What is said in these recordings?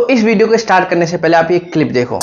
तो इस वीडियो को स्टार्ट करने से पहले आप ये क्लिप देखो।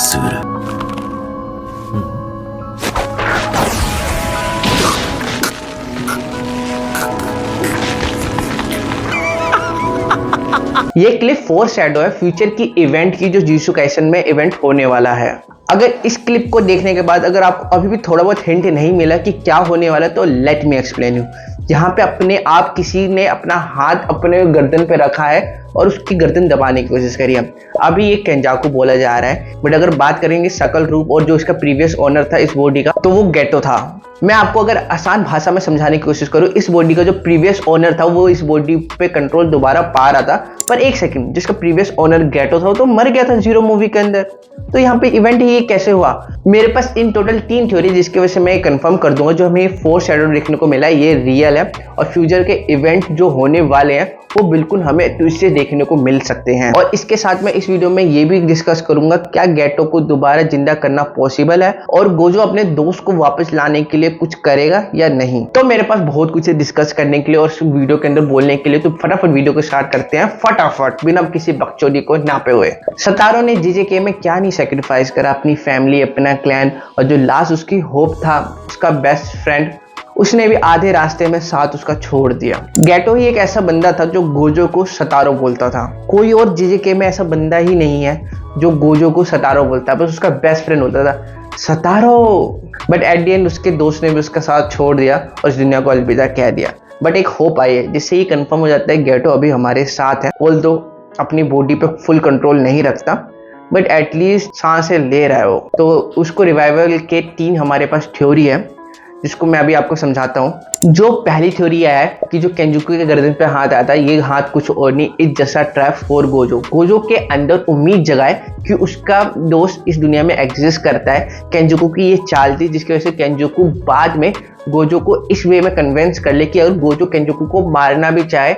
ये क्लिप फोरशैडो है फ्यूचर की इवेंट की, जो जीसू काइसन में इवेंट होने वाला है। अगर इस क्लिप को देखने के बाद अगर आपको अभी भी थोड़ा बहुत हिंट नहीं मिला कि क्या होने वाला है, तो लेट मी एक्सप्लेन यू। यहाँ पे अपने आप किसी ने अपना हाथ अपने गर्दन पे रखा है और उसकी गर्दन दबाने की कोशिश करी है। अभी ये केंजाकू बोला जा रहा है, बट अगर बात करेंगे शकल रूप और जो इसका प्रीवियस ओनर था इस बॉडी का, तो वो गेटो था। मैं आपको अगर आसान भाषा में समझाने की कोशिश करूं, इस बॉडी का जो प्रीवियस ओनर था वो इस बॉडी पे कंट्रोल दोबारा पा रहा था, पर एक सेकंड, जिसका प्रीवियस ओनर गेटो था वो तो मर गया था जीरो मूवी के अंदर। तो यहाँ पे इवेंट ये कैसे हुआ? मेरे पास इन टोटल 3 थ्योरी, जिसकी वजह से मैं कंफर्म कर दूंगा जो हमें फोरशैडो देखने को मिला है ये रियल है, और फ्यूचर के इवेंट जो होने वाले हैं वो बिल्कुल हमें ट्विस्ट से देखने को मिल सकते हैं। और इसके साथ मैं इस वीडियो में ये भी डिस्कस करूंगा क्या गेटो को दोबारा जिंदा करना पॉसिबल है, और गोजो अपने दोस्त को वापस लाने के लिए कुछ करेगा या नहीं। तो मेरे पास बहुत कुछ है डिस्कस करने के लिए और वीडियो के अंदर बोलने के लिए, तो फटाफट वीडियो को स्टार्ट करते हैं, फटाफट बिना किसी बकचोदी को नापे हुए। सतारो ने जीजेके में क्या नहीं सैक्रिफाइस करा, अपनी फैमिली, अपना क्लैन, और जो लास्ट उसकी होप था, उसका बेस्ट फ्रेंड, उसने भी आधे रास्ते में साथ उसका छोड़ दिया। गेटो ही एक ऐसा बंदा था जो गोजो को सतारो बोलता था। कोई और जीजेके में ऐसा बंदा ही नहीं है जो गोजो को सतारो बोलता है, बस उसका बेस्ट फ्रेंड होता था सतारो। बट एट द एंड उसके दोस्त ने भी उसका साथ छोड़ दिया और इस दुनिया को अलविदा कह दिया। बट एक होप आई है जिससे ये कंफर्म हो जाता है गेटो अभी हमारे साथ है, ऑल्दो अपनी बॉडी पे फुल कंट्रोल नहीं रखता, बट एटलीस्ट सांसें ले रहा है वो। तो उसको रिवाइवल के 3 हमारे पास थ्योरी है, जिसको मैं अभी आपको समझाता हूँ। जो पहली थ्योरी है कि जो केंजुकू के गर्दन पे हाथ आता है, ये हाथ कुछ और नहीं, is just a trap for Gojo. Gojo के अंदर उम्मीद जगाए कि उसका दोस्त इस दुनिया में एग्जिस्ट करता है। केंजुकू की ये चाल थी जिसकी वजह से केंजुकू बाद में गोजो को इस वे में कन्विंस कर ले कि अगर गोजो केंजुकू को मारना भी चाहे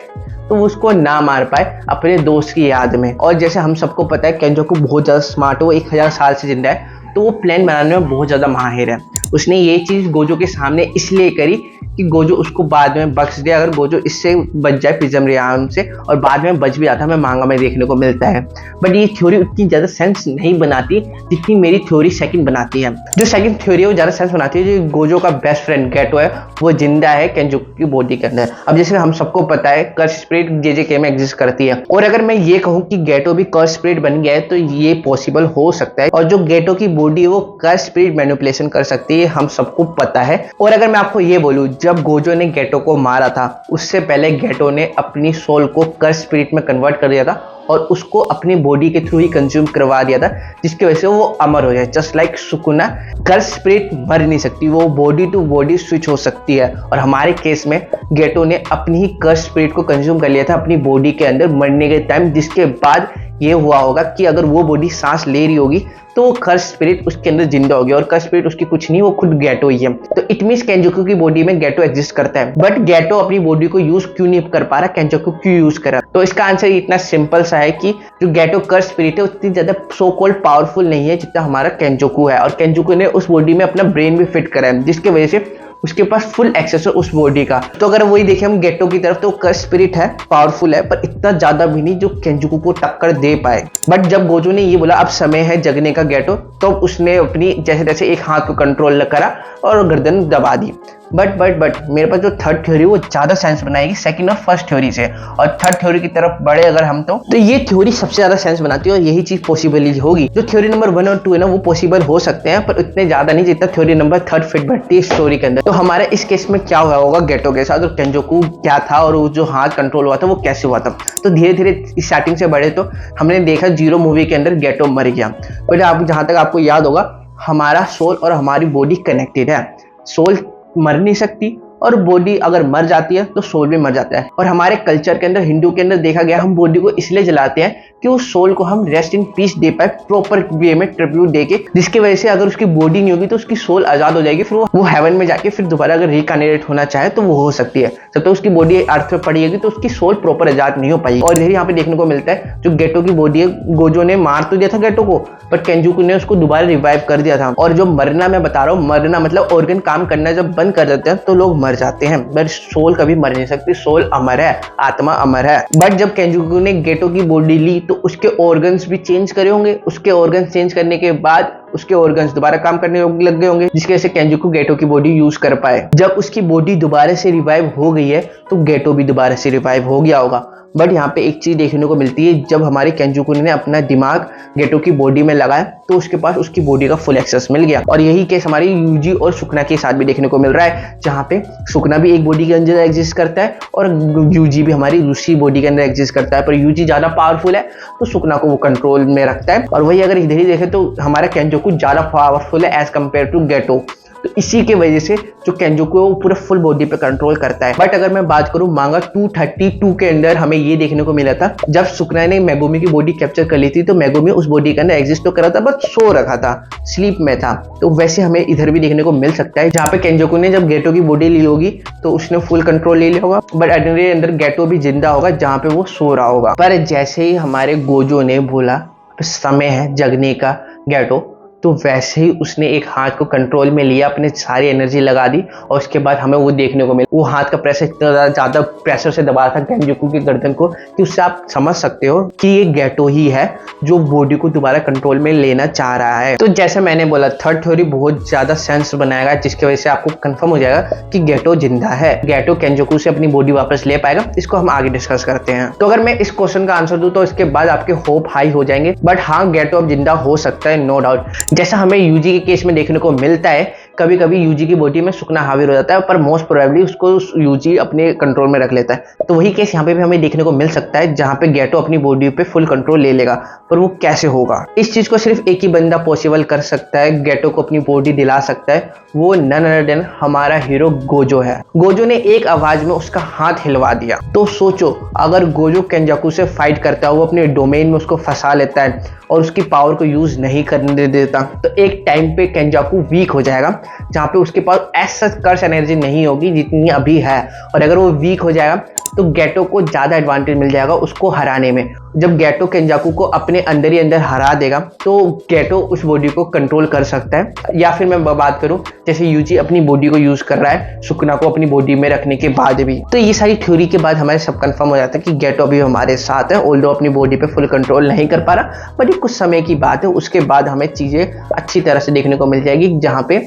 तो वो उसको ना मार पाए अपने दोस्त की याद में। और जैसे हम सबको पता है केंजुकू बहुत ज़्यादा स्मार्ट है, वो 1000 साल से जिंदा है, तो वो प्लान बनाने में बहुत ज़्यादा माहिर है। उसने ये चीज़ गोजो के सामने इसलिए करी कि गोजो उसको बाद में बख्श दिया अगर गोजो इससे बच जाए प्रिज्म रियाम से, और बाद में बच भी आता है, हमें मांगा में देखने को मिलता है। बट ये थ्योरी उतनी ज़्यादा सेंस नहीं बनाती जितनी मेरी थ्योरी सेकंड बनाती है। जो सेकंड थ्योरी है वो ज़्यादा सेंस बनाती है, जो गोजो का बेस्ट फ्रेंड गेटो है वो जिंदा है केंजुकू की बॉडी के अंदर। अब जैसे हम सबको पता है कर्स स्पिरिट जेजेके में एग्जिस्ट करती है, और अगर मैं ये कहूँ कि गेटो भी कर्स स्पिरिट बन गया है तो ये पॉसिबल हो सकता है। और जो गेटो की बॉडी है वो कर्स स्पिरिट मैनिपुलेशन कर सकती है, हम सबको पता है। और अगर मैं आपको ये बोलूँ, जब गोजो ने गेटो को मारा था उससे पहले गेटो ने अपनी सोल को कर्स स्पिरिट में कन्वर्ट कर दिया था और उसको अपनी बॉडी के थ्रू ही कंज्यूम करवा दिया था, जिसकी वजह से वो अमर हो जाए। जस्ट लाइक सुकुना, कर्स स्पिरिट मर नहीं सकती, वो बॉडी टू बॉडी स्विच हो सकती है। और हमारे केस में गेटो ने अपनी ही कर्स स्पिरिट को कंज्यूम कर लिया था अपनी बॉडी के अंदर मरने के टाइम, जिसके बाद ये हुआ होगा कि अगर वो बॉडी सांस ले रही होगी तो कर्स स्पिरिट उसके अंदर जिंदा होगी, और कर्स स्पिरिट उसकी कुछ नहीं, वो खुद गेटो ही है। तो इट मींस केंजुकू की बॉडी में गेटो एग्जिस्ट करता है, बट गेटो अपनी बॉडी को यूज क्यों नहीं कर पा रहा, केंजुकू क्यों यूज कर रहा? तो इसका आंसर इतना सिंपल सा है कि जो गेटो कर्स स्पिरिट है उतनी ज्यादा सो कॉल्ड पावरफुल नहीं है जितना हमारा केंजुकू है, और केंजुकू ने उस बॉडी में अपना ब्रेन भी फिट करा है, जिसकी वजह से उसके पास फुल एक्सेस है उस बॉडी का। तो अगर वही देखें हम गेटो की तरफ, तो कर्स स्पिरिट है, पावरफुल है, पर इतना ज्यादा भी नहीं जो केंजुकू को टक्कर दे पाए। बट जब गोजो ने ये बोला अब समय है जगने का गेटो, तो उसने अपनी जैसे तैसे एक हाथ को कंट्रोल करा और गर्दन दबा दी। बट मेरे पास जो थर्ड थ्योरी वो ज्यादा सेंस बनाएगी सेकंड और फर्स्ट थ्योरी से, और थर्ड थ्योरी की तरफ बढ़े अगर हम तो ये थ्योरी सबसे ज्यादा सेंस बनाती है और यही चीज पॉसिबल ही होगी। जो थ्योरी नंबर 1 और 2 है ना वो पॉसिबल हो सकते हैं, पर इतने ज्यादा नहीं जितना थ्योरी नंबर 3 फिट बैठती है स्टोरी के अंदर। तो हमारे इस केस में क्या हुआ होगा गेटो के साथ, और केंजुकू क्या था और वो जो हाथ कंट्रोल हुआ था वो कैसे हुआ था। तो धीरे धीरे स्टार्टिंग से बढ़े तो हमने देखा जीरो मूवी के अंदर गेटो मर गया, बट आप जहां तक आपको याद होगा हमारा सोल और हमारी बॉडी कनेक्टेड है। सोल मर नहीं सकती और बॉडी अगर मर जाती है तो सोल भी मर जाता है। और हमारे कल्चर के अंदर, हिंदू के अंदर देखा गया, हम बॉडी को इसलिए जलाते हैं कि उस सोल को हम रेस्ट इन पीस दे पाए, प्रॉपर वे में ट्रिब्यूट देके, जिसकी वजह से अगर उसकी बॉडी नहीं होगी तो उसकी सोल आजाद हो जाएगी, फिर वो हेवन में जाके फिर दोबारा अगर रिकार्नेट होना चाहे तो वो हो सकती है। जब तक उसकी बॉडी अर्थ पे पड़ी होगी तो उसकी सोल प्रॉपर आजाद नहीं हो पाएगी। और यही यहाँ पे देखने को मिलता है, जो गेटो की बॉडी है, गोजो ने मार तो दिया था गेटो को, बट केंजुकू ने उसको दोबारा रिवाइव कर दिया था। और जो मरना मैं बता रहा हूँ, मरना मतलब ऑर्गन काम करना जब बंद कर देते हैं तो लोग मर मर जाते हैं, बट सोल कभी मर नहीं सकती, सोल अमर है, आत्मा अमर है। बट जब केंजुकू ने गेटो की बॉडी ली तो उसके ऑर्गन्स भी चेंज करे होंगे, उसके ऑर्गन्स चेंज करने के बाद उसके ऑर्गन्स दोबारा काम करने लग गए होंगे, जिसकी वजह से केंजुकू गेटो की बॉडी यूज कर पाए। जब उसकी बॉडी दोबारा से रिवाइव हो गई है तो गेटो भी दोबारा से रिवाइव हो गया होगा। बट यहाँ पे एक चीज देखने को मिलती है, जब हमारे केंजुकू ने अपना दिमाग गेटो की बॉडी में लगाया तो उसके पास उसकी बॉडी का फुल एक्सेस मिल गया। और यही केस हमारी यूजी और सुकना के साथ भी देखने को मिल रहा है, जहाँ पे सुकना भी एक बॉडी के अंदर एग्जिस्ट करता है और यूजी भी हमारी दूसरी बॉडी के अंदर एग्जिस्ट करता है, पर यूजी ज्यादा पावरफुल है तो सुकना को वो कंट्रोल में रखता है। और वही अगर इधर ही देखें तो हमारा केंजुकू ज्यादा पावरफुल है एज कम्पेयर टू गेटो, तो इसी के वजह से जो केंजुकू है वो पूरे फुल बॉडी पे कंट्रोल करता है। बट अगर मैं बात करूं मांगा 232 के अंदर हमें ये देखने को मिला था, जब सुकना ने मेगुमी की बॉडी कैप्चर कर ली थी तो मेगुमी उस बॉडी के अंदर एग्जिस्ट तो कर रहा था बट सो रखा था, स्लीप में था। तो वैसे हमें इधर भी देखने को मिल सकता है, जहाँ पे केंजुकू ने जब गेटो की बॉडी ली होगी तो उसने फुल कंट्रोल ले लिया होगा, बट एडनरी अंदर गेटो भी जिंदा होगा जहाँ पे वो सो रहा होगा। पर जैसे ही हमारे गोजो ने बोला समय है जगने का गेटो, तो वैसे ही उसने एक हाथ को कंट्रोल में लिया, अपने सारी एनर्जी लगा दी और उसके बाद हमें वो देखने को मिला। वो हाथ का प्रेशर इतना ज्यादा प्रेशर से दबा था केंजुकू की गर्दन को कि उससे आप समझ सकते हो कि ये गेटो ही है जो बॉडी को दोबारा कंट्रोल में लेना चाह रहा है। तो जैसे मैंने बोला थर्ड थ्योरी बहुत ज्यादा सेंस बनाएगा, जिसकी वजह से आपको कंफर्म हो जाएगा कि गेटो जिंदा है, गेटो केंजुकू से अपनी बॉडी वापस ले पाएगा। इसको हम आगे डिस्कस करते हैं। तो अगर मैं इस क्वेश्चन का आंसर दूं तो इसके बाद आपके होप हाई हो जाएंगे। बट हाँ, गेटो अब जिंदा हो सकता है, नो डाउट। जैसा हमें यूजी के केस में देखने को मिलता है, कभी कभी यूजी की बॉडी में सुकना हावी हो जाता है, पर मोस्ट प्रोबेबली उसको यूजी अपने कंट्रोल में रख लेता है। तो वही केस यहाँ पे भी हमें देखने को मिल सकता है, जहाँ पे गेटो अपनी बॉडी पे फुल कंट्रोल ले लेगा। पर वो कैसे होगा? इस चीज को सिर्फ एक ही बंदा पॉसिबल कर सकता है, गेटो को अपनी बॉडी दिला सकता है, वो नन अदर देन हमारा हीरो गोजो है। गोजो ने एक आवाज में उसका हाथ हिलवा दिया। तो सोचो, अगर गोजो केंजाकू से फाइट करता है, वो अपने डोमेन में उसको फंसा लेता है और उसकी पावर को यूज नहीं करने देता, तो एक टाइम पे केंजाकू वीक हो जाएगा, जहाँ पे उसके पास ऐसा कर्स एनर्जी नहीं होगी जितनी अभी है। और अगर वो वीक हो जाएगा तो गेटो को ज्यादा एडवांटेज मिल जाएगा उसको हराने में। जब गेटो केंजाकू को अपने अंदर ही अंदर हरा देगा तो गेटो उस बॉडी को कंट्रोल कर सकता है। या फिर मैं बात करूं जैसे यूजी अपनी बॉडी को यूज कर रहा है सुकना को अपनी बॉडी में रखने के बाद भी, तो ये सारी थ्योरी के बाद हमारे सब कंफर्म हो जाता है कि गेटो अभी हमारे साथ है, ऑल्दो अपनी बॉडी पे फुल कंट्रोल नहीं कर पा रहा, बट ये कुछ समय की बात है। उसके बाद हमें चीजें अच्छी तरह से देखने को मिल जाएगी, जहाँ पे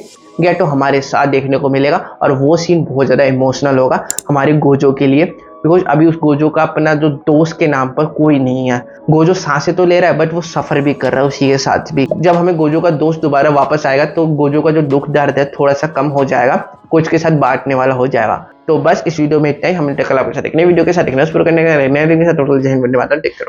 गेटो हमारे साथ देखने को मिलेगा। और वो सीन बहुत ज्यादा इमोशनल होगा हमारे गोजो के लिए, बिकॉज अभी उस गोजो का अपना जो दोस्त के नाम पर कोई नहीं है। गोजो सांसें तो ले रहा है बट वो सफर भी कर रहा है उसी के साथ भी। जब हमें गोजो का दोस्त दोबारा वापस आएगा तो गोजो का जो दुख दर्द है थोड़ा सा कम हो जाएगा, कोच के साथ बांटने वाला हो जाएगा। तो बस इस वीडियो में इतना ही। हमने कल आपके साथ एक नई वीडियो के साथ एक नया शुरू करने का टोटल जहन बनने वाला। Take care.